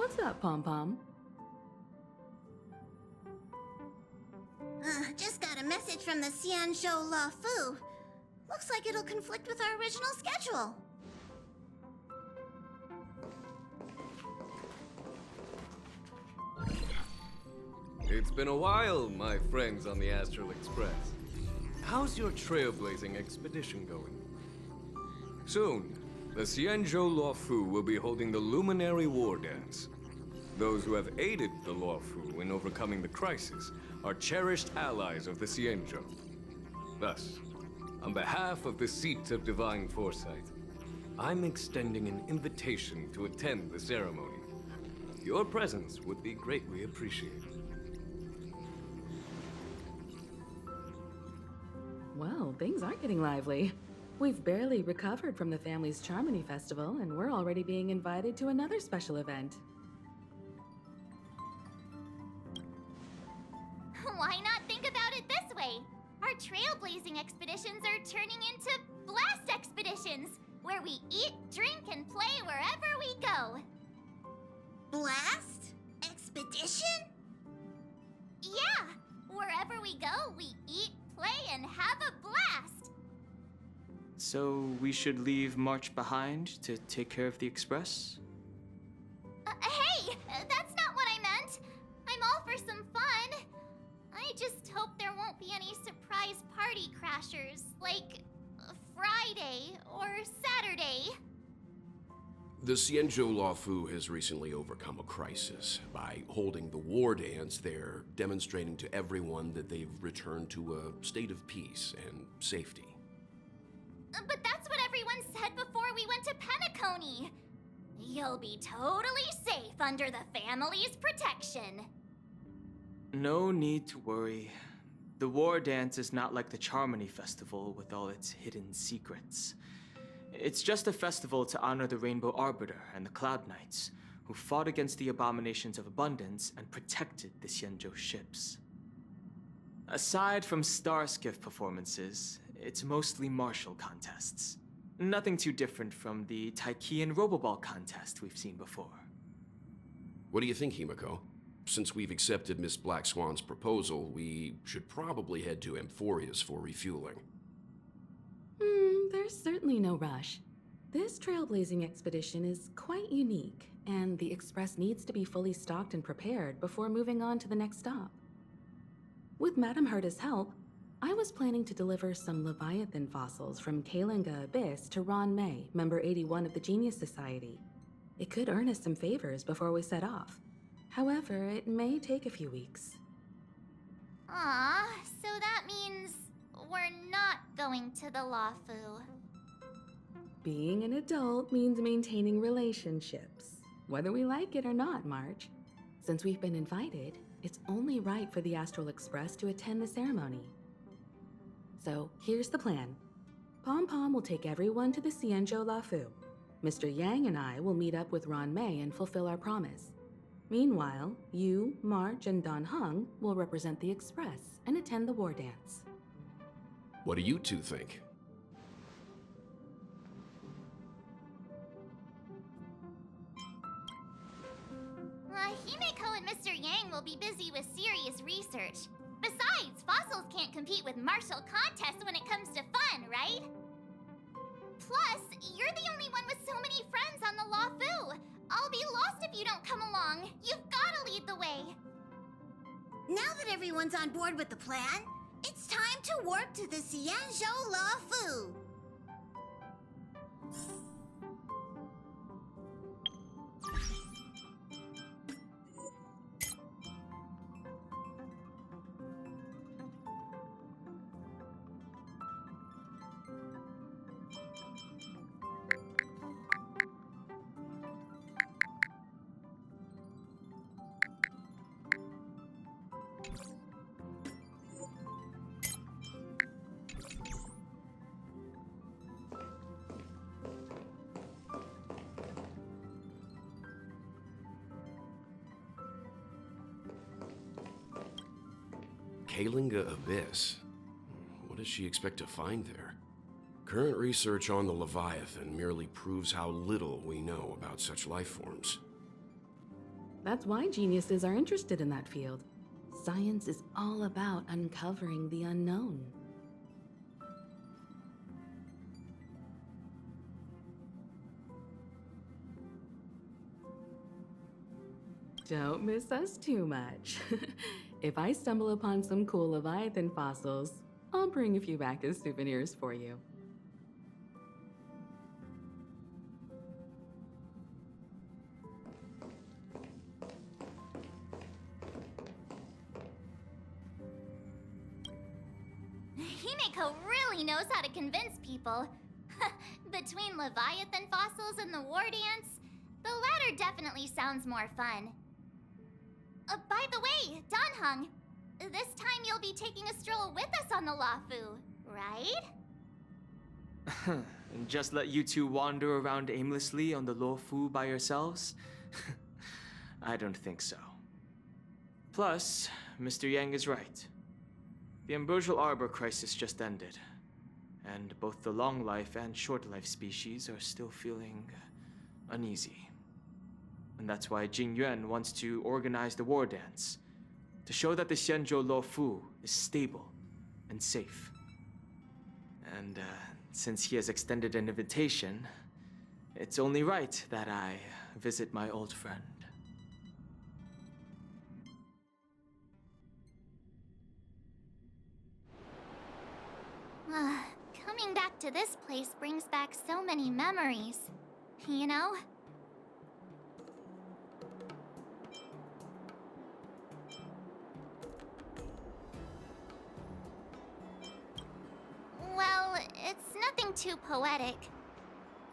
What's up, Pom Pom? Just got a message from the Xianzhou La Fu. Looks like it'll conflict with our original schedule. It's been a while, my friends on the Astral Express. How's your trailblazing expedition going? Soon, the Xianzhou Luofu will be holding the Luminary War Dance. Those who have aided the Luofu in overcoming the crisis are cherished allies of the Xianzhou. Thus, on behalf of the Seat of Divine Foresight, I'm extending an invitation to attend the ceremony. Your presence would be greatly appreciated. Well, things are getting lively. We've barely recovered from the family's Charmony Festival, and we're already being invited to another special event. Why not think about it this way? Our trailblazing expeditions are turning into blast expeditions, where we eat, drink, and play wherever we go. Blast? Expedition? Yeah, wherever we go, we eat, play, and have a blast. So we should leave March behind to take care of the Express? Hey, that's not what I meant. I'm all for some fun. I just hope there won't be any surprise party crashers, like Friday or Saturday. The Xianzhou Luofu has recently overcome a crisis. By holding the war dance, they're demonstrating to everyone that they've returned to a state of peace and safety. But that's what everyone said before we went to Penacony. You'll be totally safe under the family's protection. No need to worry. The war dance is not like the Charmony Festival with all its hidden secrets. It's just a festival to honor the Rainbow Arbiter and the Cloud Knights, who fought against the abominations of abundance and protected the Xianzhou ships. Aside from star skiff performances, it's mostly martial contests. Nothing too different from the Taiki and Roboball contest we've seen before. What do you think, Himiko? Since we've accepted Miss Black Swan's proposal, we should probably head to Amphoria's for refueling. There's certainly no rush. This trailblazing expedition is quite unique, and the Express needs to be fully stocked and prepared before moving on to the next stop. With Madame Herta's help, I was planning to deliver some Leviathan fossils from Kalinga Abyss to Ron May, member 81 of the Genius Society. It could earn us some favors before we set off. However, it may take a few weeks. So that means we're not going to the Luofu. Being an adult means maintaining relationships, whether we like it or not, March. Since we've been invited, it's only right for the Astral Express to attend the ceremony. So here's the plan. Pom Pom will take everyone to the Xianzhou Luofu. Mr. Yang and I will meet up with Ron May and fulfill our promise. Meanwhile, you, March, and Don Hung will represent the Express and attend the war dance. What do you two think? Himeko and Mr. Yang will be busy with serious research. Besides, fossils can't compete with martial contests when it comes to fun, right? Plus, you're the only one with so many friends on the Luofu. I'll be lost if you don't come along. You've gotta lead the way. Now that everyone's on board with the plan, it's time to warp to the Xianzhou Luofu. Kalinga Abyss? What does she expect to find there? Current research on the Leviathan merely proves how little we know about such life forms. That's why geniuses are interested in that field. Science is all about uncovering the unknown. Don't miss us too much. If I stumble upon some cool Leviathan fossils, I'll bring a few back as souvenirs for you. Himeko really knows how to convince people. Between Leviathan fossils and the war dance, the latter definitely sounds more fun. By the way, Danhung, this time you'll be taking a stroll with us on the Lafu, right? And just let you two wander around aimlessly on the Luofu by yourselves? I don't think so. Plus, Mr. Yang is right. The Ambrosial Arbor crisis just ended, and both the long life and short life species are still feeling uneasy. And that's why Jing Yuan wants to organize the war dance, to show that the Xianzhou Luofu is stable and safe. And since he has extended an invitation, it's only right that I visit my old friend. Coming back to this place brings back so many memories, you know? Well, it's nothing too poetic.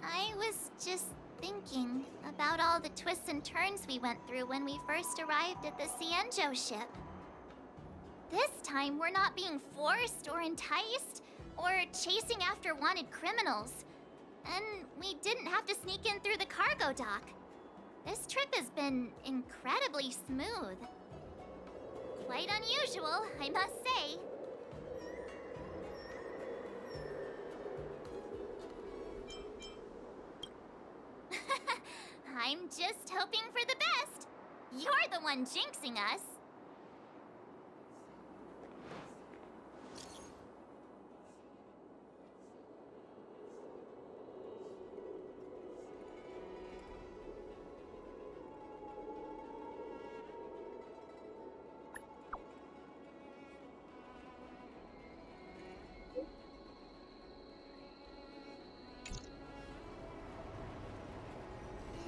I was just thinking about all the twists and turns we went through when we first arrived at the Xianzhou ship. This time, we're not being forced or enticed or chasing after wanted criminals. And we didn't have to sneak in through the cargo dock. This trip has been incredibly smooth. Quite unusual, I must say. I'm just hoping for the best. You're the one jinxing us.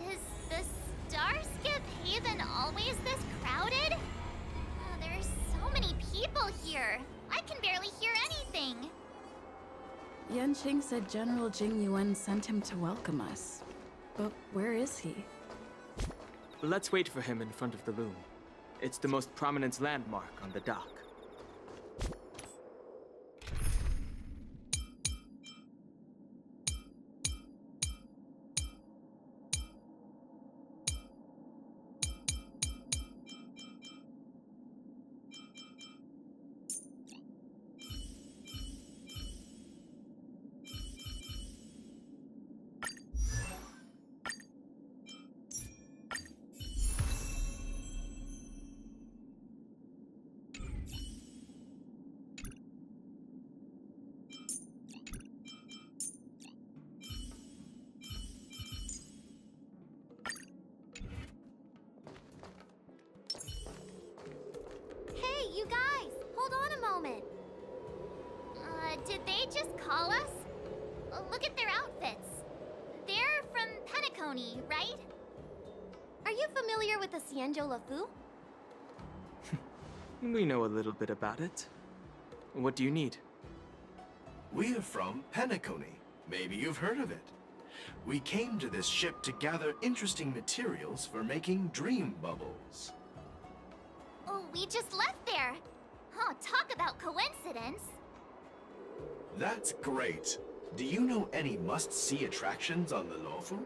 Is the Starskip Haven always this crowded? There's so many people here. I can barely hear anything. Yanqing said General Jing Yuan sent him to welcome us. But where is he? Let's wait for him in front of the loom. It's the most prominent landmark on the dock. Hey, you guys! Hold on a moment. Did they just call us? Look at their outfits. They're from Penacony, right? Are you familiar with the Xianzhou Luofu? We know a little bit about it. What do you need? We're from Penacony. Maybe you've heard of it. We came to this ship to gather interesting materials for making dream bubbles. Oh, we just left there. Oh, talk about coincidence. That's great. Do you know any must-see attractions on the Luofu?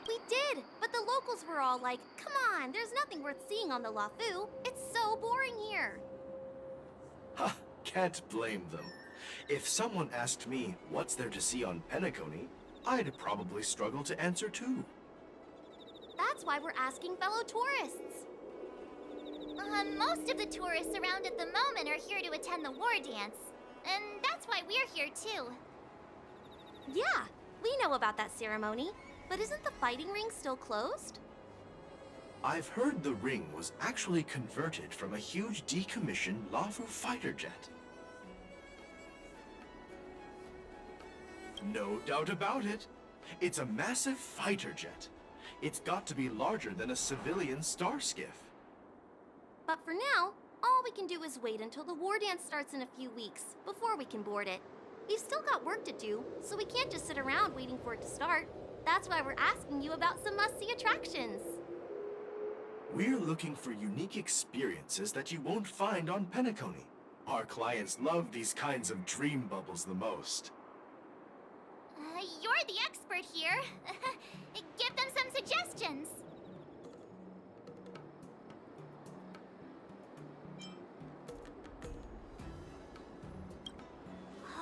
We did, but the locals were all like, come on, there's nothing worth seeing on the Luofu. It's so boring here. Ha! Can't blame them. If someone asked me what's there to see on Penacony, I'd probably struggle to answer too. That's why we're asking fellow tourists. Most of the tourists around at the moment are here to attend the war dance. And that's why we're here too. Yeah, we know about that ceremony. But isn't the fighting ring still closed? I've heard the ring was actually converted from a huge decommissioned Lafu fighter jet. No doubt about it. It's a massive fighter jet. It's got to be larger than a civilian star skiff. But for now, all we can do is wait until the war dance starts in a few weeks before we can board it. We've still got work to do, so we can't just sit around waiting for it to start. That's why we're asking you about some must-see attractions. We're looking for unique experiences that you won't find on Penacony. Our clients love these kinds of dream bubbles the most. You're the expert here. Give them some suggestions.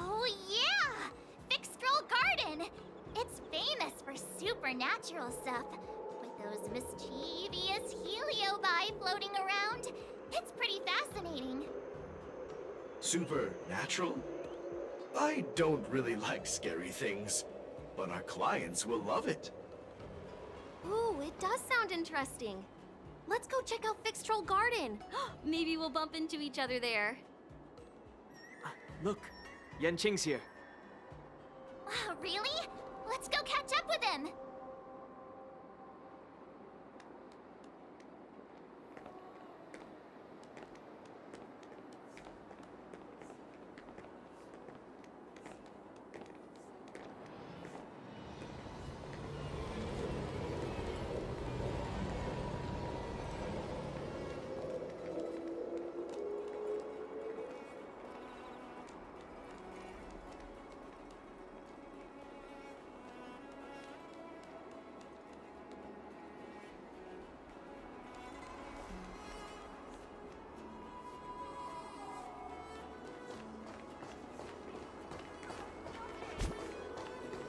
Oh yeah! Fixed-Roll Garden! It's famous for supernatural stuff. With those mischievous heliobi floating around. It's pretty fascinating. Supernatural? I don't really like scary things, but our clients will love it. Ooh, it does sound interesting. Let's go check out Fixed-Roll Garden. Maybe we'll bump into each other there. Look, Yanqing's here. Really? Let's go catch up with him.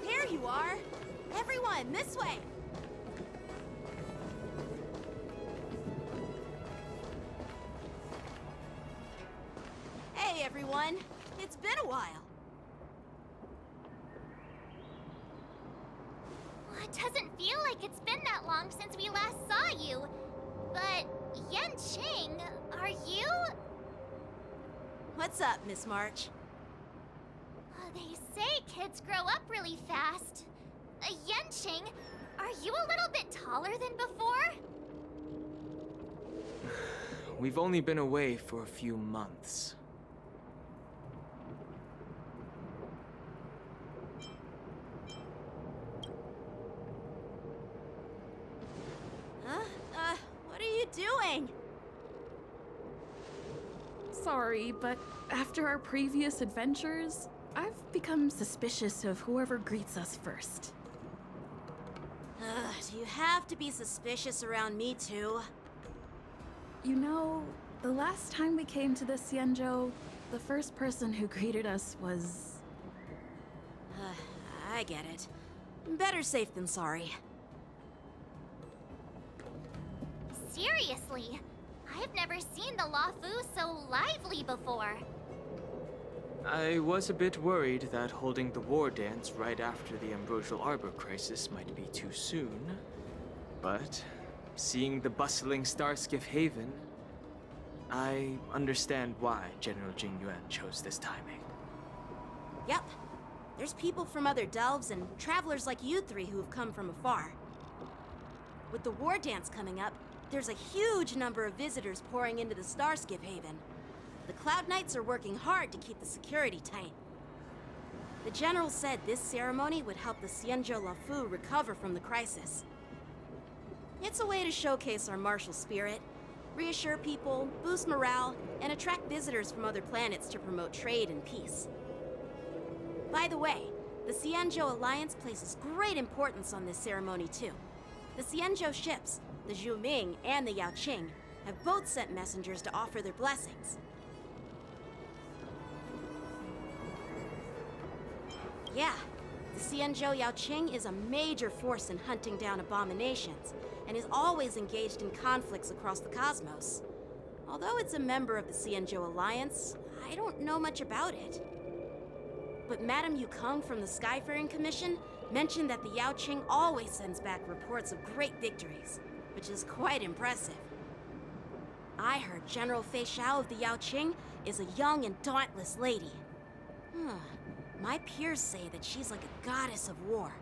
There you are! Everyone, this way! Hey, everyone! It's been a while. It doesn't feel like it's been that long since we last saw you. But, Yanqing, are you? What's up, Miss March? They say kids grow up really fast. Yanqing, are you a little bit taller than before? We've only been away for a few months. What are you doing? Sorry, but after our previous adventures, I've become suspicious of whoever greets us first. Do you have to be suspicious around me too? You know, the last time we came to the Xianzhou, the first person who greeted us was... I get it. Better safe than sorry. Seriously, I've never seen the Luofu so lively before. I was a bit worried that holding the war dance right after the Ambrosial Arbor crisis might be too soon. But seeing the bustling Starskiff Haven, I understand why General Jing Yuan chose this timing. Yep. There's people from other delves and travelers like you three who have come from afar. With the war dance coming up, there's a huge number of visitors pouring into the Starskiff Haven. The Cloud Knights are working hard to keep the security tight. The General said this ceremony would help the Xianzhou Luofu recover from the crisis. It's a way to showcase our martial spirit, reassure people, boost morale, and attract visitors from other planets to promote trade and peace. By the way, the Xianzhou Alliance places great importance on this ceremony too. The Xianzhou ships, the Zhu Ming and the Yaoqing, have both sent messengers to offer their blessings. Yeah, the Xianzhou Yaoqing is a major force in hunting down abominations, and is always engaged in conflicts across the cosmos. Although it's a member of the Xianzhou Alliance, I don't know much about it. But Madame Yukong from the Skyfaring Commission mentioned that the Yaoqing always sends back reports of great victories, which is quite impressive. I heard General Fei Xiao of the Yaoqing is a young and dauntless lady. My peers say that she's like a goddess of war,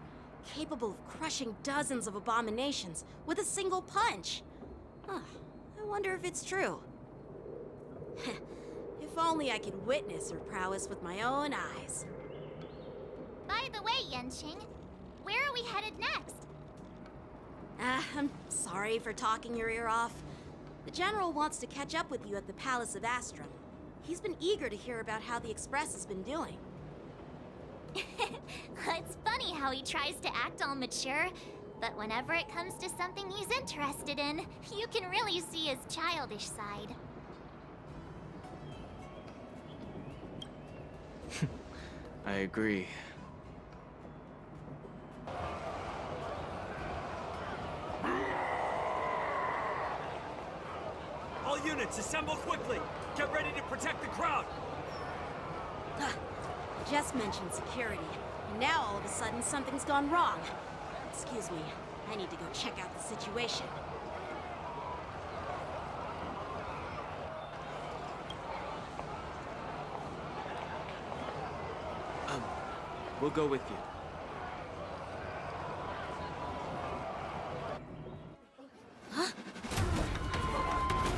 capable of crushing dozens of abominations with a single punch. I wonder if it's true. If only I could witness her prowess with my own eyes. By the way, Yanqing, where are we headed next? I'm sorry for talking your ear off. The General wants to catch up with you at the Palace of Astrum. He's been eager to hear about how the Express has been doing. It's funny how he tries to act all mature, but whenever it comes to something he's interested in, you can really see his childish side. I agree. All units, assemble quickly! Get ready to protect the crowd! Just mentioned security, and now all of a sudden something's gone wrong. Excuse me, I need to go check out the situation. We'll go with you.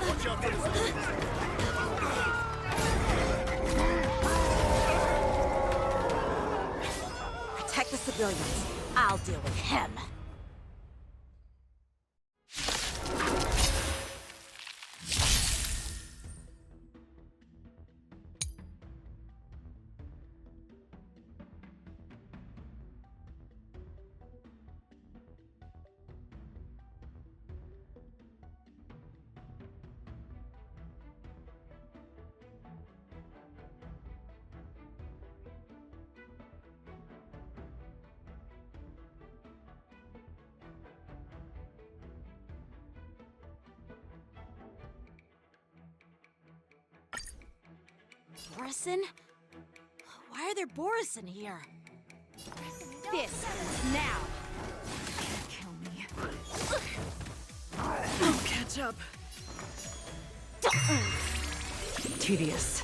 Watch out there! Protect the civilians. I'll deal with him. Borison? Why are there Borison here? This now. Kill me. I'll catch up. Tedious.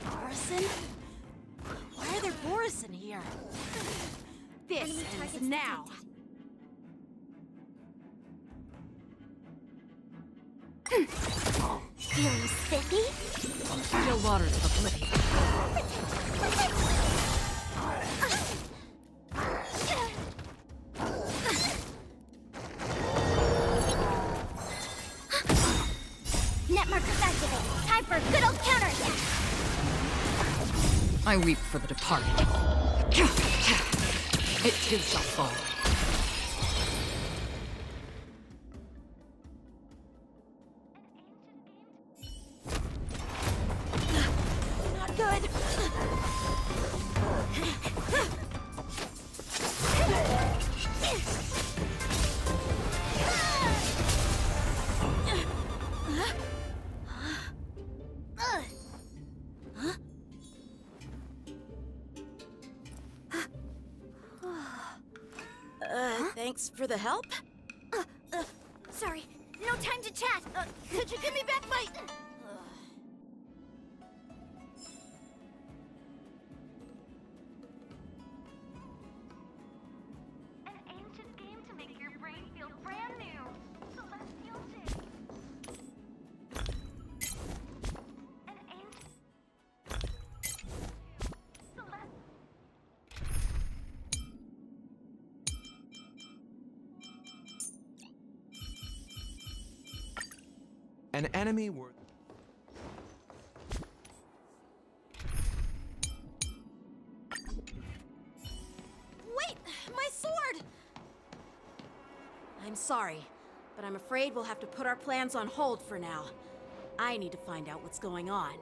Borison? Why are there Borison here? This ends now. Feeling spiffy? Still waters of oblivion. Net markers activated. Time for a good old counterattack. I weep for the departed. It too shall fall. Not good. Thanks for the help. Sorry, no time to chat. Could you give me back my... An ancient game to make your brain feel brand new. Celestial Jade. An ancient... An enemy worth... Wait! My sword! I'm sorry, but I'm afraid we'll have to put our plans on hold for now. I need to find out what's going on.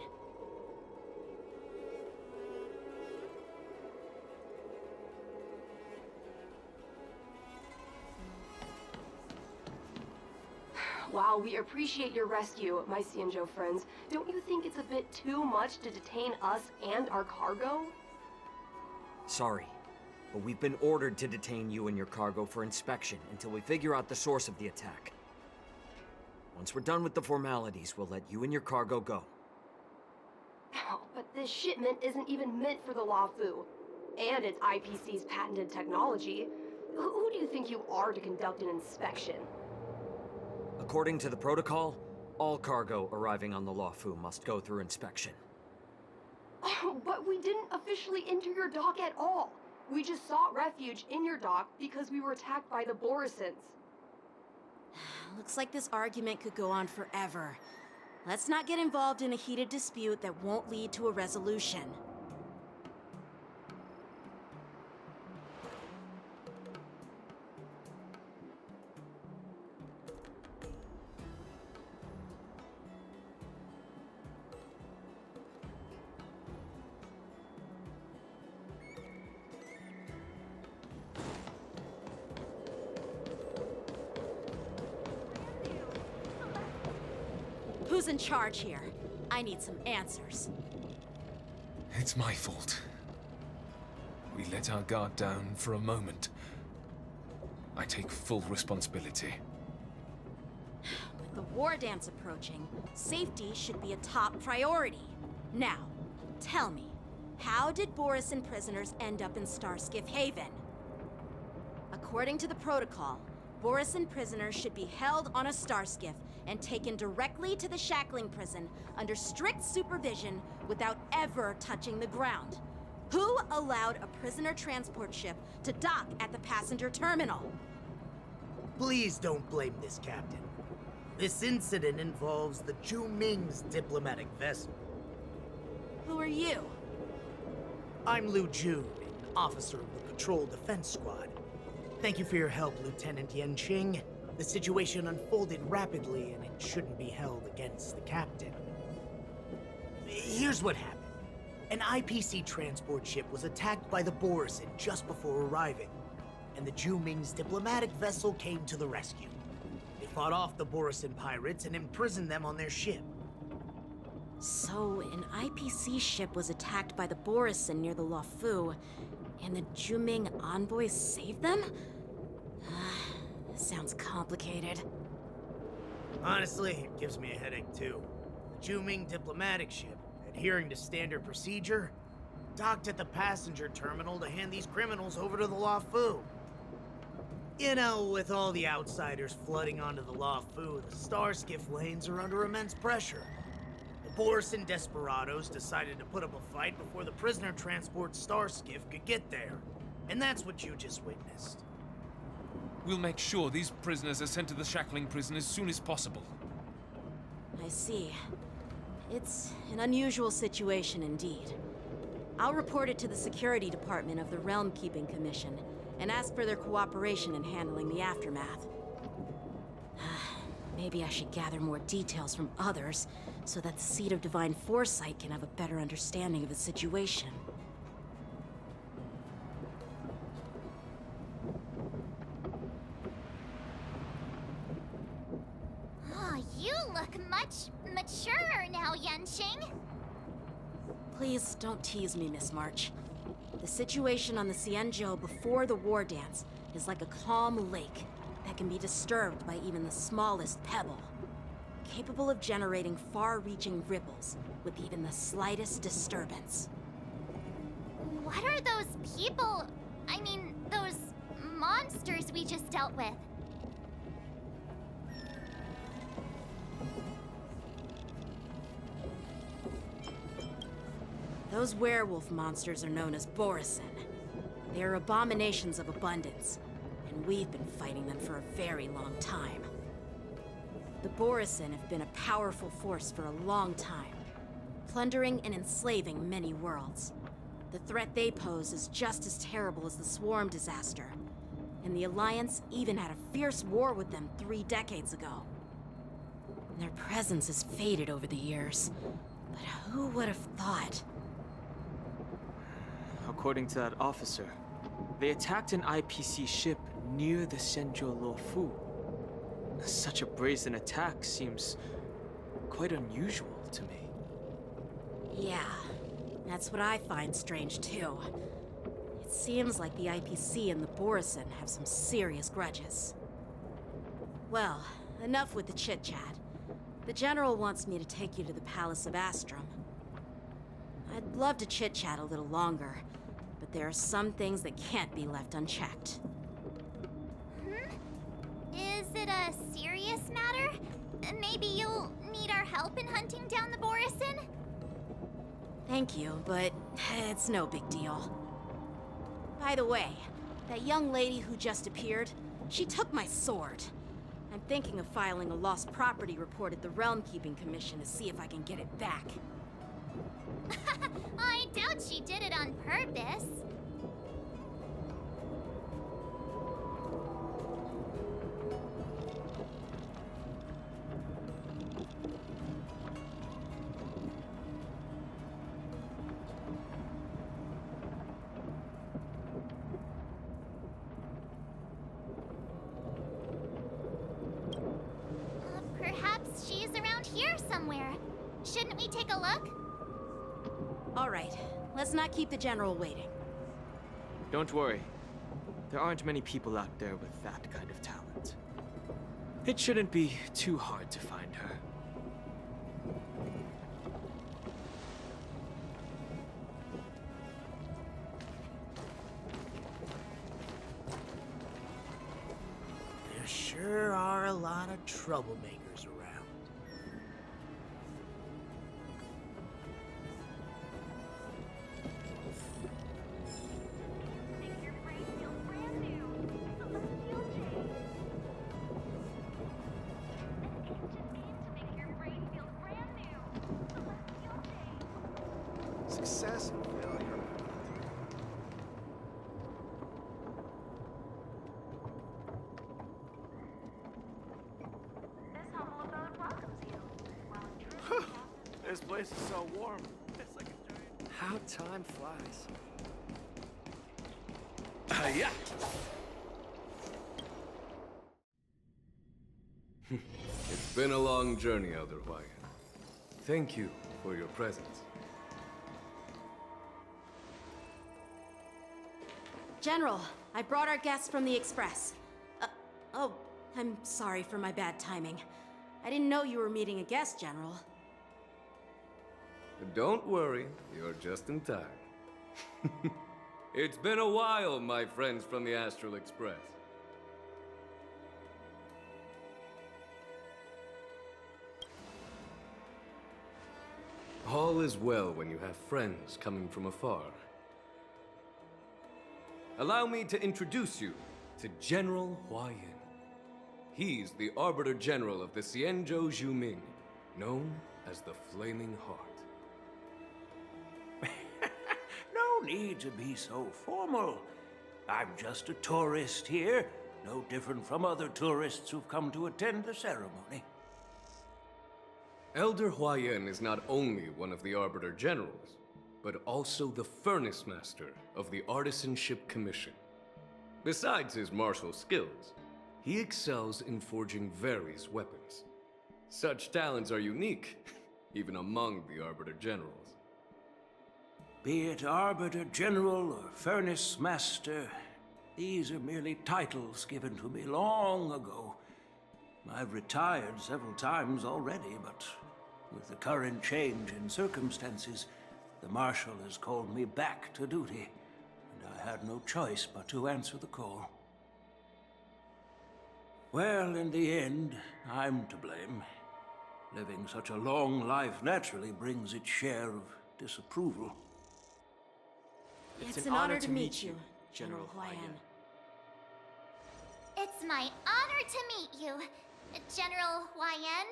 While we appreciate your rescue, my Xianzhou friends, don't you think it's a bit too much to detain us and our cargo? Sorry, but we've been ordered to detain you and your cargo for inspection until we figure out the source of the attack. Once we're done with the formalities, we'll let you and your cargo go. Oh, but this shipment isn't even meant for the Luofu, and it's IPC's patented technology. Who do you think you are to conduct an inspection? According to the protocol, all cargo arriving on the Luofu must go through inspection. Oh, but we didn't officially enter your dock at all. We just sought refuge in your dock because we were attacked by the Borisons. Looks like this argument could go on forever. Let's not get involved in a heated dispute that won't lead to a resolution. Who's in charge here? I need some answers. It's my fault. We let our guard down for a moment. I take full responsibility. With the war dance approaching, safety should be a top priority. Now, tell me, how did Borison prisoners end up in Starskiff Haven? According to the protocol, Borison prisoners should be held on a Starskiff and taken directly to the shackling prison under strict supervision without ever touching the ground. Who allowed a prisoner transport ship to dock at the passenger terminal? Please don't blame this, Captain. This incident involves the Zhu Ming's diplomatic vessel. Who are you? I'm Lu Jun, an officer of the Patrol Defense Squad. Thank you for your help, Lieutenant Yanqing. The situation unfolded rapidly, and it shouldn't be held against the captain. Here's what happened. An IPC transport ship was attacked by the Borison just before arriving, and the Zhu Ming's diplomatic vessel came to the rescue. They fought off the Borison pirates and imprisoned them on their ship. So, an IPC ship was attacked by the Borison near the Luofu, and the Zhu Ming envoys saved them? Sounds complicated. Honestly, it gives me a headache too. The Zhu Ming diplomatic ship, adhering to standard procedure, docked at the passenger terminal to hand these criminals over to the Luofu. You know, with all the outsiders flooding onto the Luofu, the Starskiff lanes are under immense pressure. The Borison desperados decided to put up a fight before the prisoner transport Starskiff could get there. And that's what you just witnessed. We'll make sure these prisoners are sent to the shackling prison as soon as possible. I see. It's an unusual situation indeed. I'll report it to the security department of the Realm Keeping Commission and ask for their cooperation in handling the aftermath. Maybe I should gather more details from others so that the Seat of Divine Foresight can have a better understanding of the situation. Oh, you look much maturer now, Yanqing. Please don't tease me, Miss March. The situation on the Xianzhou before the war dance is like a calm lake that can be disturbed by even the smallest pebble, capable of generating far-reaching ripples with even the slightest disturbance. What are those people? I mean, those monsters we just dealt with? Those werewolf monsters are known as Borison. They are abominations of abundance, and we've been fighting them for a very long time. The Borisin have been a powerful force for a long time, plundering and enslaving many worlds. The threat they pose is just as terrible as the Swarm disaster, and the Alliance even had a fierce war with them 3 decades ago. Their presence has faded over the years, but who would have thought? According to that officer, they attacked an IPC ship near the Xianzhou Luofu. Such a brazen attack seems quite unusual to me. Yeah, that's what I find strange too. It seems like the IPC and the Borisin have some serious grudges. Well, enough with the chit-chat. The General wants me to take you to the Palace of Astrum. I'd love to chit-chat a little longer, but there are some things that can't be left unchecked. Is it a serious matter? Maybe you'll need our help in hunting down the Borisin? Thank you, but it's no big deal. By the way, that young lady who just appeared, she took my sword. I'm thinking of filing a lost property report at the Realm Keeping Commission to see if I can get it back. I doubt she did it on purpose. Perhaps she's around here somewhere. Shouldn't we take a look? All right, let's not keep the General waiting. Don't worry. There aren't many people out there with that kind of talent. It shouldn't be too hard to find her. There sure are a lot of troublemakers around. Success and failure. This place is so warm. It's like a giant... How time flies. Yeah. It's been a long journey, Elder Huayan. Thank you for your presence. General, I brought our guests from the Express. Oh, I'm sorry for my bad timing. I didn't know you were meeting a guest, General. Don't worry, you're just in time. It's been a while, my friends from the Astral Express. All is well when you have friends coming from afar. Allow me to introduce you to General Huayan. He's the Arbiter General of the Xianzhou Zhuming, known as the Flaming Heart. No need to be so formal. I'm just a tourist here, no different from other tourists who've come to attend the ceremony. Elder Huayan is not only one of the Arbiter Generals, but also the Furnace Master of the Artisanship Commission. Besides his martial skills, he excels in forging various weapons. Such talents are unique, even among the Arbiter Generals. Be it Arbiter General or Furnace Master, these are merely titles given to me long ago. I've retired several times already, but with the current change in circumstances, the Marshal has called me back to duty, and I had no choice but to answer the call. Well, in the end, I'm to blame. Living such a long life naturally brings its share of disapproval. It's an honor to meet you, General Huayan. It's my honor to meet you. General YN?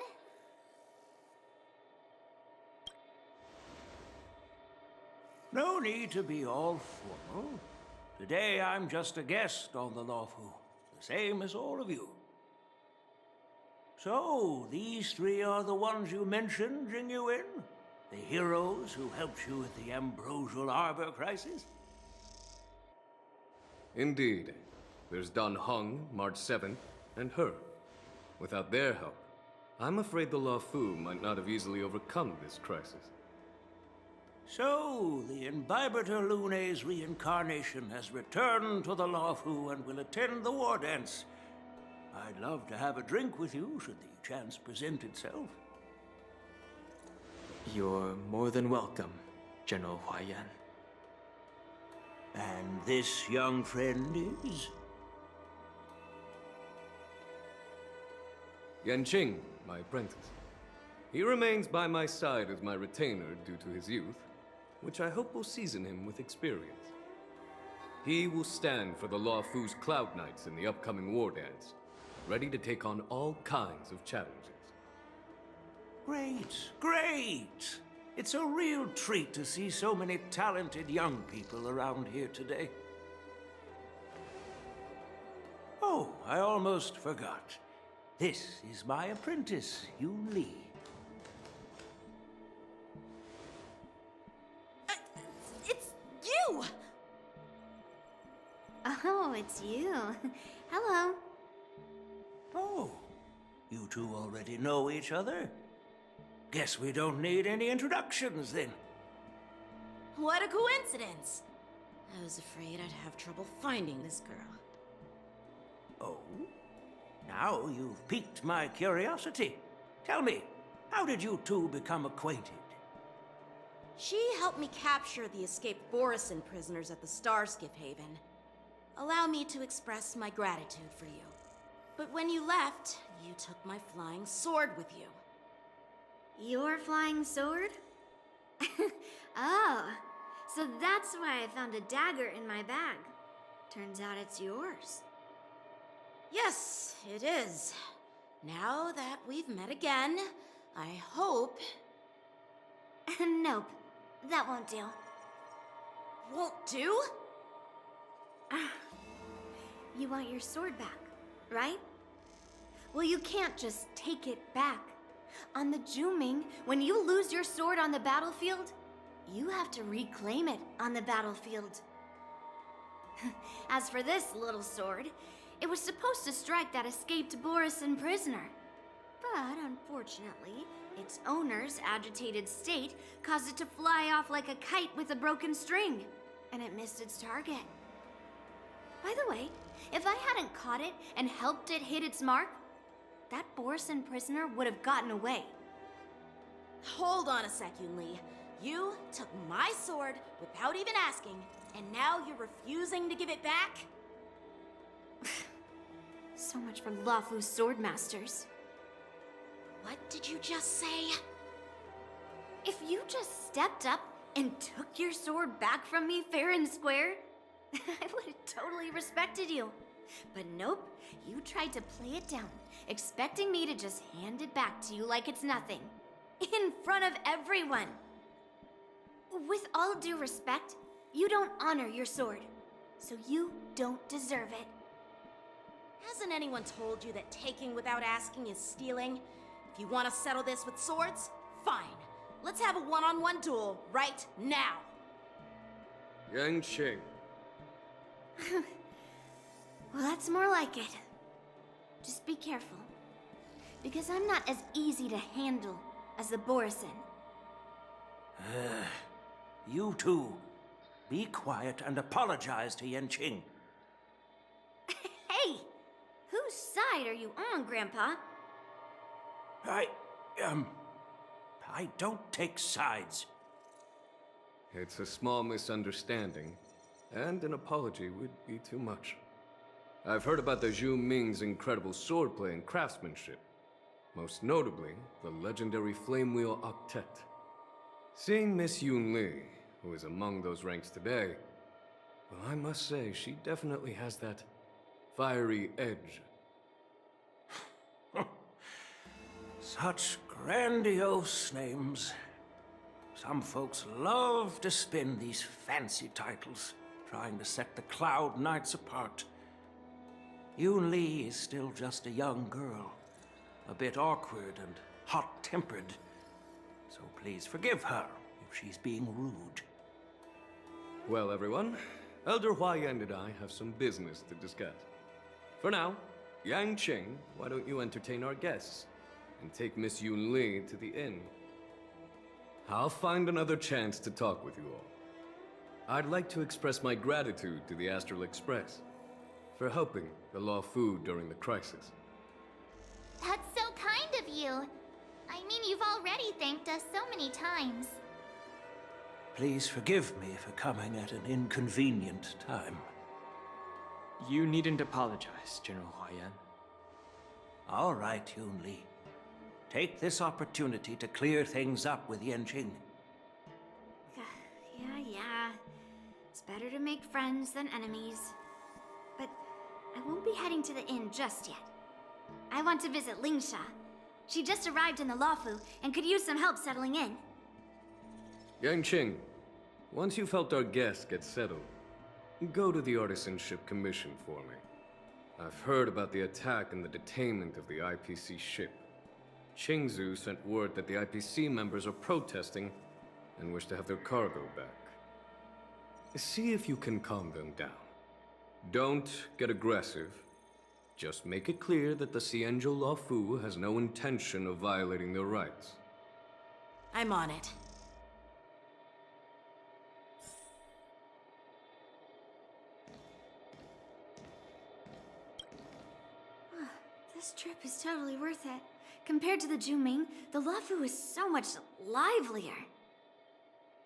No need to be all formal. Today I'm just a guest on the Lawfu, the same as all of you. So, these three are the ones you mentioned, Jingyuin? The heroes who helped you with the Ambrosial Arbor crisis? Indeed. There's Don Hung, March 7th, and her. Without their help, I'm afraid the Lawfu might not have easily overcome this crisis. So, the Imbibitor Lune's reincarnation has returned to the Lawfu and will attend the war dance. I'd love to have a drink with you should the chance present itself. You're more than welcome, General Huaiyan. And this young friend is? Yanqing, my apprentice. He remains by my side as my retainer due to his youth, which I hope will season him with experience. He will stand for the Lawfu's Cloud Knights in the upcoming war dance, ready to take on all kinds of challenges. Great, great! It's a real treat to see so many talented young people around here today. Oh, I almost forgot. This is my apprentice, Yoon Lee. It's you! Oh, it's you. Hello. Oh, you two already know each other? Guess we don't need any introductions then. What a coincidence! I was afraid I'd have trouble finding this girl. Oh? Now you've piqued my curiosity. Tell me, how did you two become acquainted? She helped me capture the escaped Borison prisoners at the Starskiff Haven. Allow me to express my gratitude for you. But when you left, you took my flying sword with you. Your flying sword? Oh, so that's why I found a dagger in my bag. Turns out it's yours. Yes, it is. Now that we've met again, I hope... Nope, that won't do. Won't do? You want your sword back, right? Well, you can't just take it back. On the Juming, when you lose your sword on the battlefield, you have to reclaim it on the battlefield. As for this little sword, it was supposed to strike that escaped Borison prisoner. But unfortunately, its owner's agitated state caused it to fly off like a kite with a broken string, and it missed its target. By the way, if I hadn't caught it and helped it hit its mark, that Borison prisoner would have gotten away. Hold on a sec, Yoon Lee. You took my sword without even asking, and now you're refusing to give it back? So much for Lawfu Swordmasters. What did you just say? If you just stepped up and took your sword back from me fair and square, I would have totally respected you. But nope, you tried to play it down, expecting me to just hand it back to you like it's nothing. In front of everyone. With all due respect, you don't honor your sword, so you don't deserve it. Hasn't anyone told you that taking without asking is stealing? If you want to settle this with swords, fine. Let's have a one-on-one duel right now. Yanqing. Well, that's more like it. Just be careful, because I'm not as easy to handle as the Borison. You two, be quiet and apologize to Yanqing. Hey! Whose side are you on, Grandpa? I don't take sides. It's a small misunderstanding, and an apology would be too much. I've heard about the Zhu Ming's incredible swordplay and craftsmanship, most notably the legendary Flame Wheel Octet. Seeing Miss Yoon Lee, who is among those ranks today, well, I must say she definitely has that fiery edge. Such grandiose names. Some folks love to spin these fancy titles, trying to set the Cloud Knights apart. Yoon Lee is still just a young girl, a bit awkward and hot-tempered. So please forgive her if she's being rude. Well, everyone, Elder Huayan and I have some business to discuss. For now, Yang Qing, why don't you entertain our guests and take Miss Yoon Lee to the inn? I'll find another chance to talk with you all. I'd like to express my gratitude to the Astral Express for helping the Law Fu during the crisis. That's so kind of you. I mean, you've already thanked us so many times. Please forgive me for coming at an inconvenient time. You needn't apologize, General Huayan. All right, Yoon Lee. Take this opportunity to clear things up with Yanqing. Yeah. It's better to make friends than enemies. But I won't be heading to the inn just yet. I want to visit Lingsha. She just arrived in the Luofu and could use some help settling in. Yang Qing, once you've helped our guests get settled, go to the Artisanship Commission for me. I've heard about the attack and the detainment of the IPC ship. Qingzu sent word that the IPC members are protesting and wish to have their cargo back. See if you can calm them down. Don't get aggressive. Just make it clear that the Xianzhou Luofu has no intention of violating their rights. I'm on it. This trip is totally worth it. Compared to the Juming, the Luofu is so much livelier.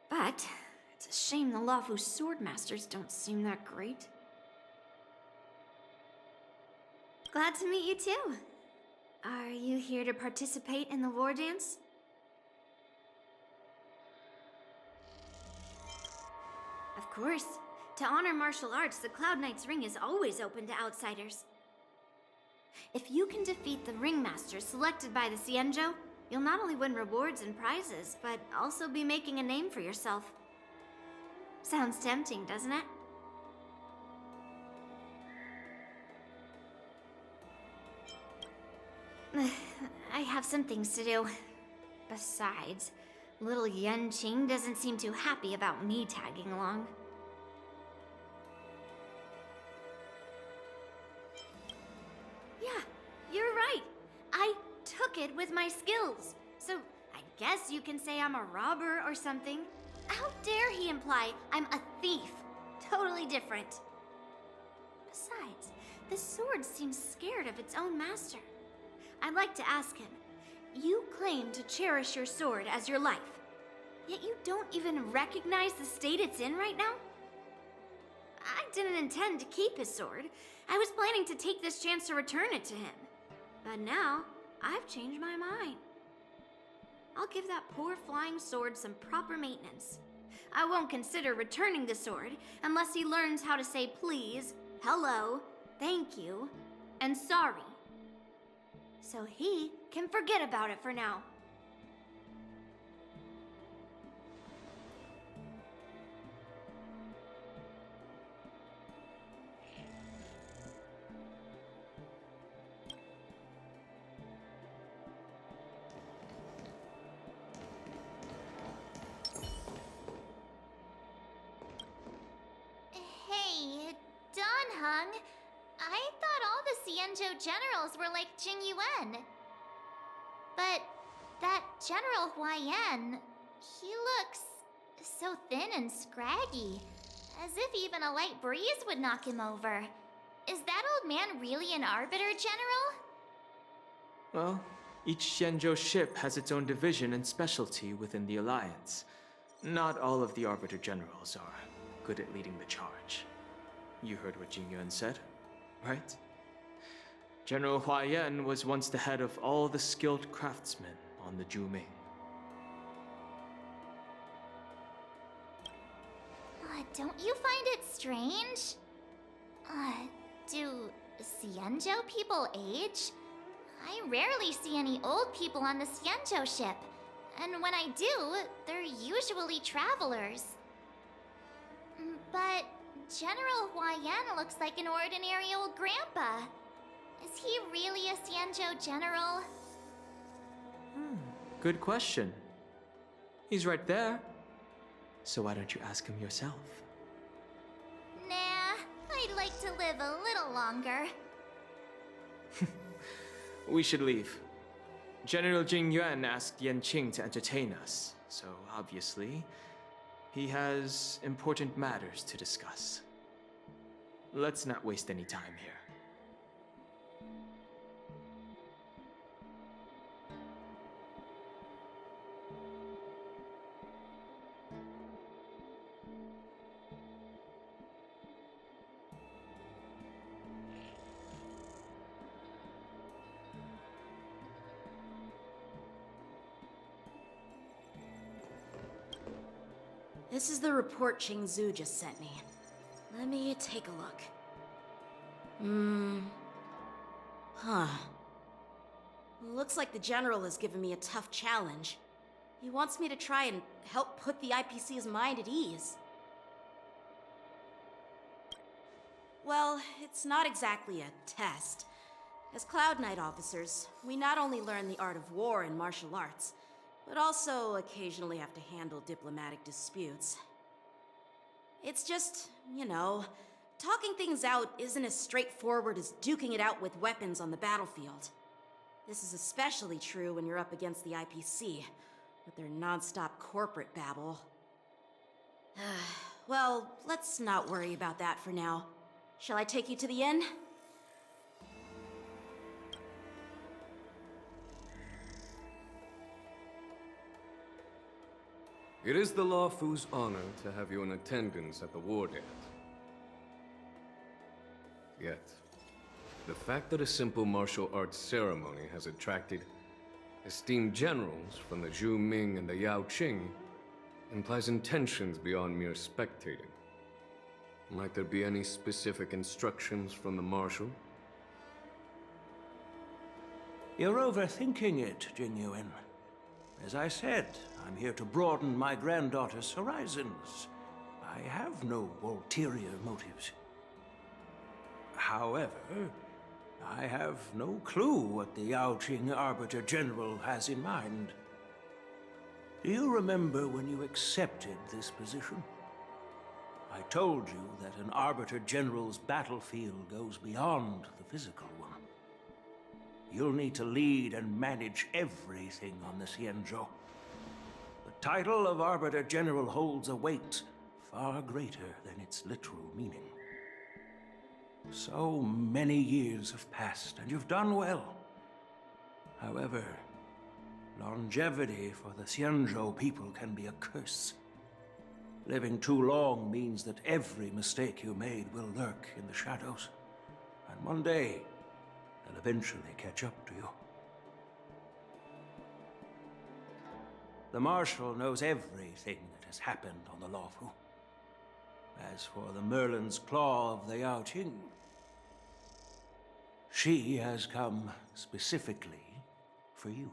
But it's a shame the Luofu swordmasters don't seem that great. Glad to meet you too. Are you here to participate in the war dance? Of course. To honor martial arts, the Cloud Knight's Ring is always open to outsiders. If you can defeat the ringmasters selected by the Xianzhou, you'll not only win rewards and prizes, but also be making a name for yourself. Sounds tempting, doesn't it? I have some things to do. Besides, little Yanqing doesn't seem too happy about me tagging along. Yeah, you're right. I took it with my skills. So I guess you can say I'm a robber or something. How dare he imply I'm a thief? Totally different. Besides, the sword seems scared of its own master. I'd like to ask him, you claim to cherish your sword as your life, yet you don't even recognize the state it's in right now? I didn't intend to keep his sword. I was planning to take this chance to return it to him. But now, I've changed my mind. I'll give that poor flying sword some proper maintenance. I won't consider returning the sword unless he learns how to say please, hello, thank you, and sorry. So he can forget about it for now. Hey, Don Hung. I thought all the Xianzhou generals were like Jing Yuan. But that General Huayan, he looks so thin and scraggy, as if even a light breeze would knock him over. Is that old man really an Arbiter, General? Well, each Xianzhou ship has its own division and specialty within the Alliance. Not all of the Arbiter Generals are good at leading the charge. You heard what Jing Yuan said, right? General Huayan was once the head of all the skilled craftsmen on the Juming. Don't you find it strange? Do Xianzhou people age? I rarely see any old people on the Xianzhou ship. And when I do, they're usually travelers. But General Huayan looks like an ordinary old grandpa. Is he really a Xianzhou general? Good question. He's right there. So why don't you ask him yourself? Nah, I'd like to live a little longer. We should leave. General Jing Yuan asked Yan Qing to entertain us, so obviously, he has important matters to discuss. Let's not waste any time here. This is the report Qingzu just sent me. Let me take a look. Looks like the general has given me a tough challenge. He wants me to try and help put the IPC's mind at ease. Well, it's not exactly a test. As Cloud Knight officers, we not only learn the art of war and martial arts, but also occasionally have to handle diplomatic disputes. It's just, you know, talking things out isn't as straightforward as duking it out with weapons on the battlefield. This is especially true when you're up against the IPC, with their non-stop corporate babble. Well, let's not worry about that for now. Shall I take you to the inn? It is the Luofu's honor to have you in attendance at the war dance. Yet, the fact that a simple martial arts ceremony has attracted esteemed generals from the Zhu Ming and the Yao Qing implies intentions beyond mere spectating. Might there be any specific instructions from the marshal? You're overthinking it, Jing Yuan. As I said, I'm here to broaden my granddaughter's horizons. I have no ulterior motives. However, I have no clue what the Yao Qing Arbiter General has in mind. Do you remember when you accepted this position? I told you that an Arbiter General's battlefield goes beyond the physical one. You'll need to lead and manage everything on the Xianzhou. The title of Arbiter General holds a weight far greater than its literal meaning. So many years have passed, and you've done well. However, longevity for the Xianzhou people can be a curse. Living too long means that every mistake you made will lurk in the shadows. And one day, they'll eventually catch up to you. The Marshal knows everything that has happened on the Luofu. As for the Merlin's Claw of the Yao Qing, she has come specifically for you.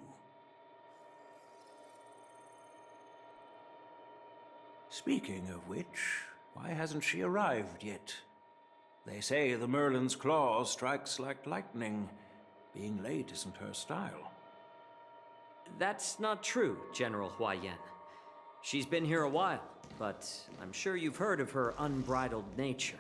Speaking of which, why hasn't she arrived yet? They say the Merlin's Claw strikes like lightning. Being late isn't her style. That's not true, General Huayan. She's been here a while, but I'm sure you've heard of her unbridled nature.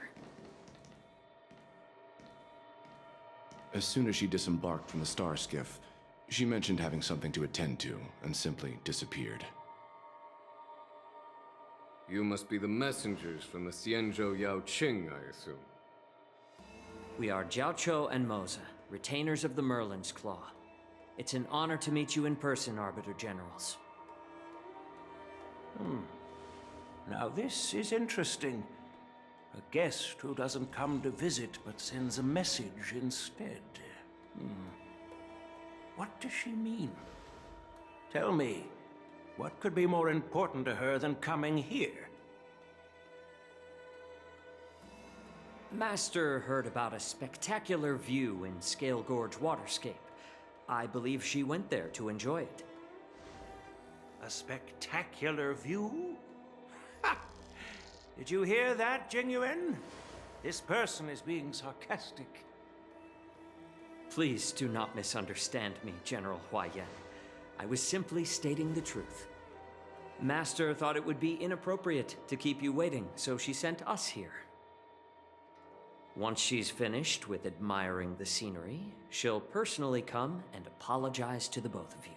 As soon as she disembarked from the star skiff, she mentioned having something to attend to and simply disappeared. You must be the messengers from the Xianzhou Yao Qing, I assume. We are Jiaoqiu and Moza, retainers of the Merlin's Claw. It's an honor to meet you in person, Arbiter Generals. Now this is interesting. A guest who doesn't come to visit but sends a message instead. What does she mean? Tell me, what could be more important to her than coming here? Master heard about a spectacular view in Scale Gorge Waterscape. I believe she went there to enjoy it. A spectacular view? Ha! Did you hear that, Jingyuan? This person is being sarcastic. Please do not misunderstand me, General Huaiyan. I was simply stating the truth. Master thought it would be inappropriate to keep you waiting, so she sent us here. Once she's finished with admiring the scenery, she'll personally come and apologize to the both of you.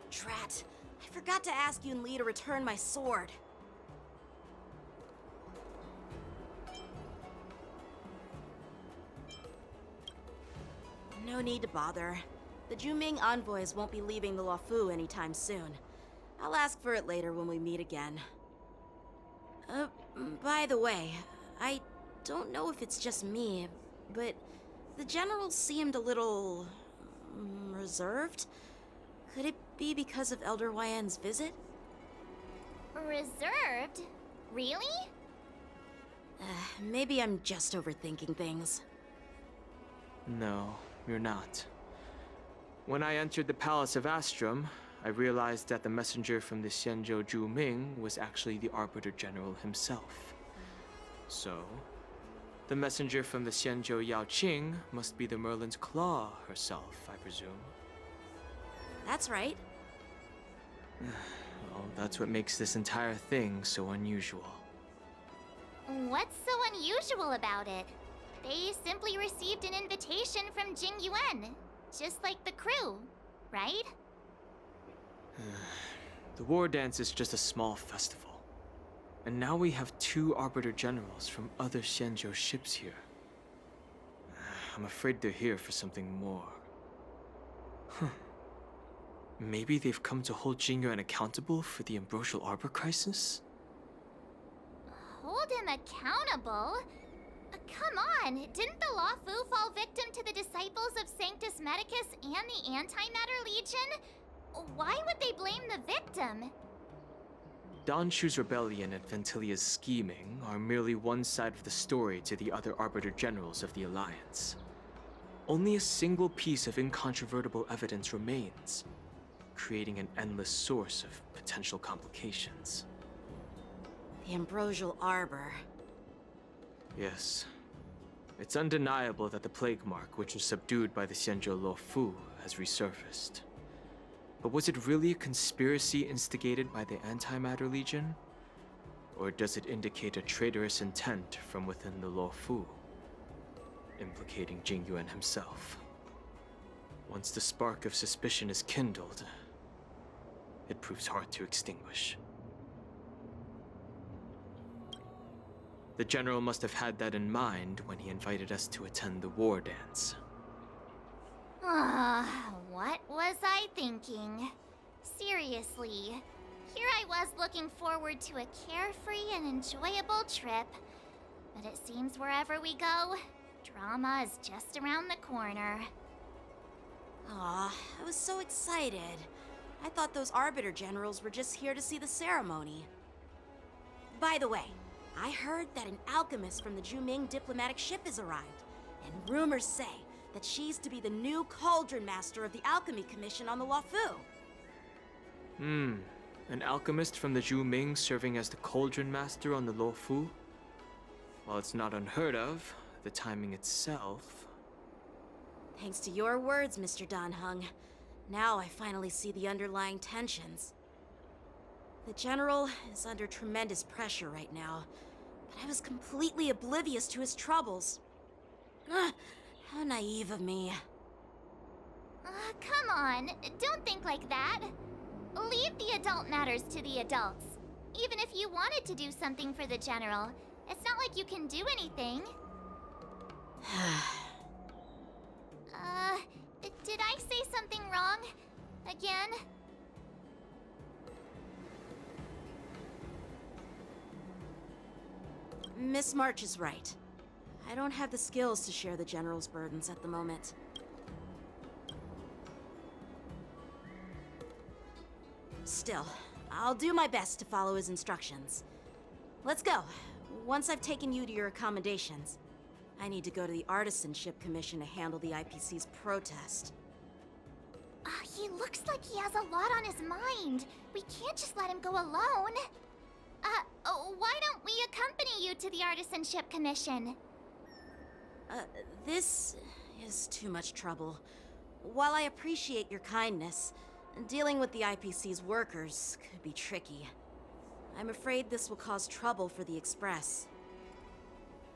Drat, I forgot to ask Yun Li to return my sword. No need to bother. The Juming envoys won't be leaving the Luofu anytime soon. I'll ask for it later when we meet again. By the way, I don't know if it's just me, but the general seemed a little reserved. Could it be because of Elder Huaiyan's visit? Reserved? Really? Maybe I'm just overthinking things. No, you're not. When I entered the Palace of Astrum, I realized that the messenger from the Xianzhou Juming was actually the Arbiter General himself. So, the messenger from the Xianzhou Yaoqing must be the Merlin's Claw herself, I presume. That's right. Well, that's what makes this entire thing so unusual. What's so unusual about it? They simply received an invitation from Jingyuan, just like the crew, right? The war dance is just a small festival. And now we have 2 Arbiter Generals from other Xianzhou ships here. I'm afraid they're here for something more. Maybe they've come to hold Jingyuan accountable for the Ambrosial Arbor crisis? Hold him accountable? Come on, didn't the Luofu fall victim to the disciples of Sanctus Medicus and the Antimatter Legion? Why would they blame the victim? Danshu's rebellion and Ventilia's scheming are merely one side of the story to the other Arbiter Generals of the Alliance. Only a single piece of incontrovertible evidence remains, creating an endless source of potential complications. The Ambrosial Arbor. Yes. It's undeniable that the plague mark, which was subdued by the Xianzhou Luofu, has resurfaced. But was it really a conspiracy instigated by the Antimatter Legion? Or does it indicate a traitorous intent from within the Luofu, implicating Jingyuan himself? Once the spark of suspicion is kindled, it proves hard to extinguish. The General must have had that in mind when he invited us to attend the war dance. What was I thinking? Seriously, here I was looking forward to a carefree and enjoyable trip. But it seems wherever we go, drama is just around the corner. Aw, I was so excited. I thought those Arbiter Generals were just here to see the ceremony. By the way, I heard that an alchemist from the Juming diplomatic ship has arrived, and rumors say that she's to be the new Cauldron Master of the Alchemy Commission on the Luofu. An alchemist from the Juming serving as the Cauldron Master on the Luofu? While it's not unheard of, the timing itself... Thanks to your words, Mr. Danheng. Now I finally see the underlying tensions. The General is under tremendous pressure right now, but I was completely oblivious to his troubles. How naive of me. Come on, don't think like that. Leave the adult matters to the adults. Even if you wanted to do something for the General, it's not like you can do anything. Did I say something wrong? Again? Miss March is right. I don't have the skills to share the General's burdens at the moment. Still, I'll do my best to follow his instructions. Let's go. Once I've taken you to your accommodations, I need to go to the Artisanship Commission to handle the IPC's protest. He looks like he has a lot on his mind. We can't just let him go alone. Why don't we accompany you to the Artisanship Commission? This is too much trouble. While I appreciate your kindness, dealing with the IPC's workers could be tricky. I'm afraid this will cause trouble for the Express.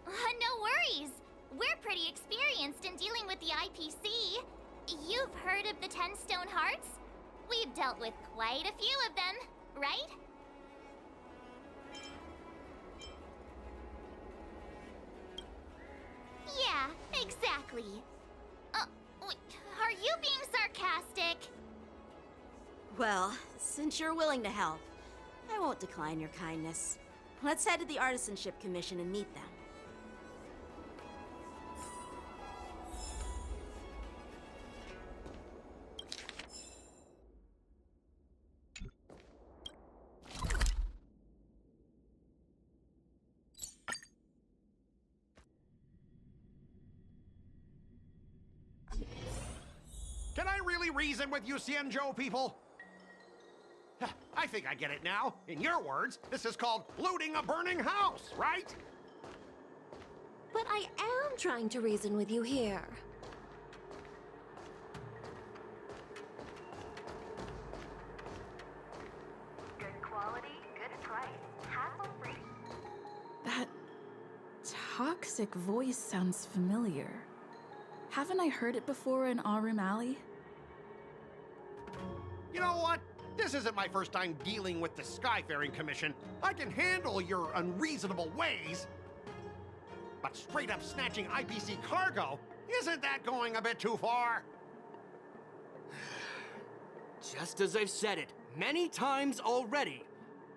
No worries. We're pretty experienced in dealing with the IPC. You've heard of the 10 Stone Hearts? We've dealt with quite a few of them, right? Yeah, exactly. Are you being sarcastic? Well, since you're willing to help, I won't decline your kindness. Let's head to the Artisanship Commission and meet them. Can I really reason with you Xianzhou people? I think I get it now. In your words, this is called looting a burning house, right? But I am trying to reason with you here. Good quality, good price. Hassle-free. That toxic voice sounds familiar. Haven't I heard it before in Aurum Alley? You know what? This isn't my first time dealing with the Skyfaring Commission. I can handle your unreasonable ways. But straight up snatching IPC cargo, isn't that going a bit too far? Just as I've said it many times already.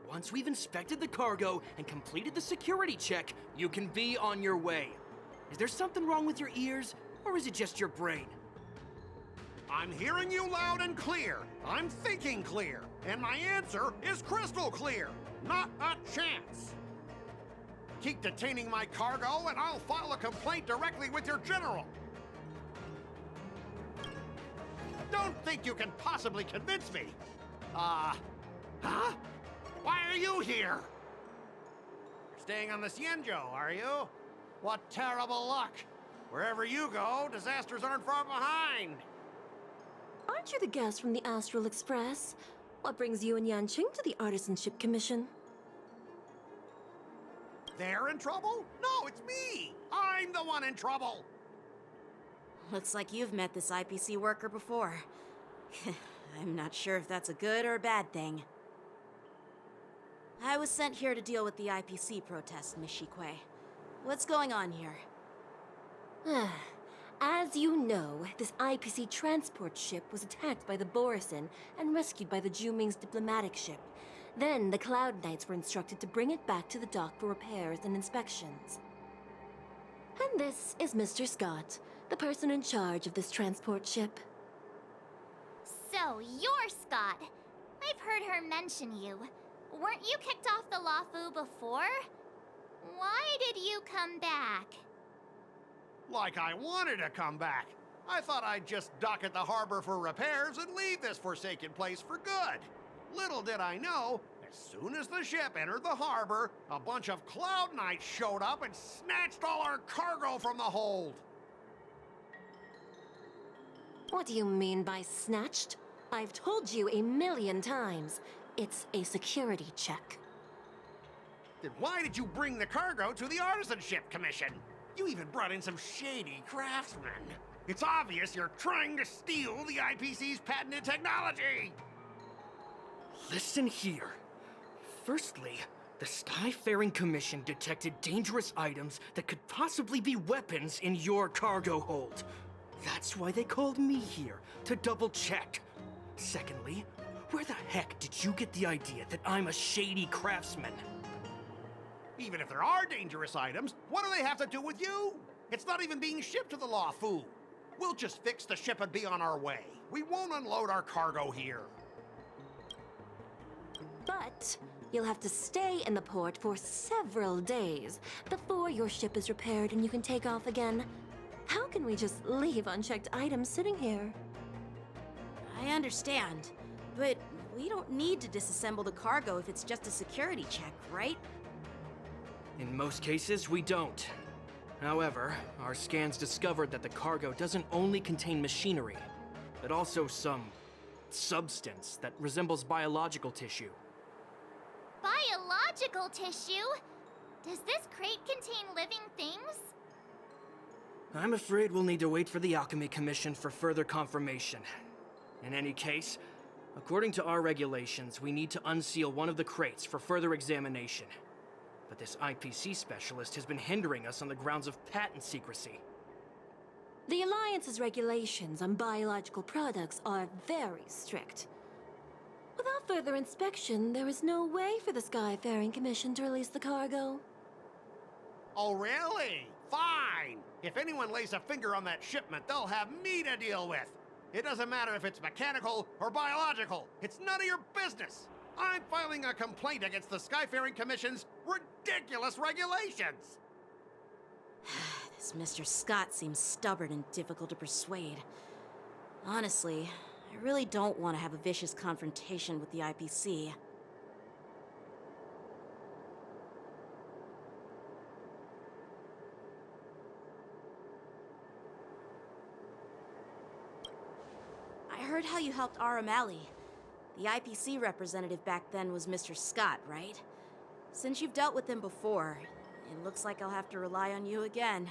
Once we've inspected the cargo and completed the security check, you can be on your way. Is there something wrong with your ears, or is it just your brain? I'm hearing you loud and clear. I'm thinking clear. And my answer is crystal clear. Not a chance. Keep detaining my cargo and I'll file a complaint directly with your general. Don't think you can possibly convince me. Huh? Why are you here? You're staying on the Xianzhou, are you? What terrible luck. Wherever you go, disasters aren't far behind. Aren't you the guest from the Astral Express? What brings you and Yanqing to the Artisanship Commission? They're in trouble? No, it's me! I'm the one in trouble! Looks like you've met this IPC worker before. I'm not sure if that's a good or a bad thing. I was sent here to deal with the IPC protest, Miss Shikui. What's going on here? As you know, this IPC transport ship was attacked by the Borisin and rescued by the Juming's diplomatic ship. Then the Cloud Knights were instructed to bring it back to the dock for repairs and inspections. And this is Mr. Scott, the person in charge of this transport ship. So, you're Scott. I've heard her mention you. Weren't you kicked off the Lafu before? Why did you come back? Like I wanted to come back. I thought I'd just dock at the harbor for repairs and leave this forsaken place for good. Little did I know, as soon as the ship entered the harbor, a bunch of Cloud Knights showed up and snatched all our cargo from the hold. What do you mean by snatched? I've told you 1,000,000 times. It's a security check. Then why did you bring the cargo to the Artisanship Commission? You even brought in some shady craftsmen. It's obvious you're trying to steal the IPC's patented technology! Listen here. Firstly, the Skyfaring Commission detected dangerous items that could possibly be weapons in your cargo hold. That's why they called me here, to double check. Secondly, where the heck did you get the idea that I'm a shady craftsman? Even if there are dangerous items, what do they have to do with you? It's not even being shipped to the Lafu. We'll just fix the ship and be on our way. We won't unload our cargo here. But you'll have to stay in the port for several days before your ship is repaired and you can take off again. How can we just leave unchecked items sitting here? I understand, but we don't need to disassemble the cargo if it's just a security check, right? In most cases, we don't. However, our scans discovered that the cargo doesn't only contain machinery, but also some substance that resembles biological tissue. Biological tissue? Does this crate contain living things? I'm afraid we'll need to wait for the Alchemy Commission for further confirmation. In any case, according to our regulations, we need to unseal one of the crates for further examination. But this IPC specialist has been hindering us on the grounds of patent secrecy. The Alliance's regulations on biological products are very strict. Without further inspection, there is no way for the Skyfaring Commission to release the cargo. Oh, really? Fine! If anyone lays a finger on that shipment, they'll have me to deal with. It doesn't matter if it's mechanical or biological. It's none of your business. I'm filing a complaint against the Skyfaring Commission's ridiculous regulations. This Mr. Scott seems stubborn and difficult to persuade. Honestly, I really don't want to have a vicious confrontation with the IPC. I heard how you helped R. O'Malley. The IPC representative back then was Mr. Scott, right? Since you've dealt with him before, it looks like I'll have to rely on you again.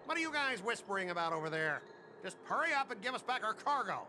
What are you guys whispering about over there? Just hurry up and give us back our cargo.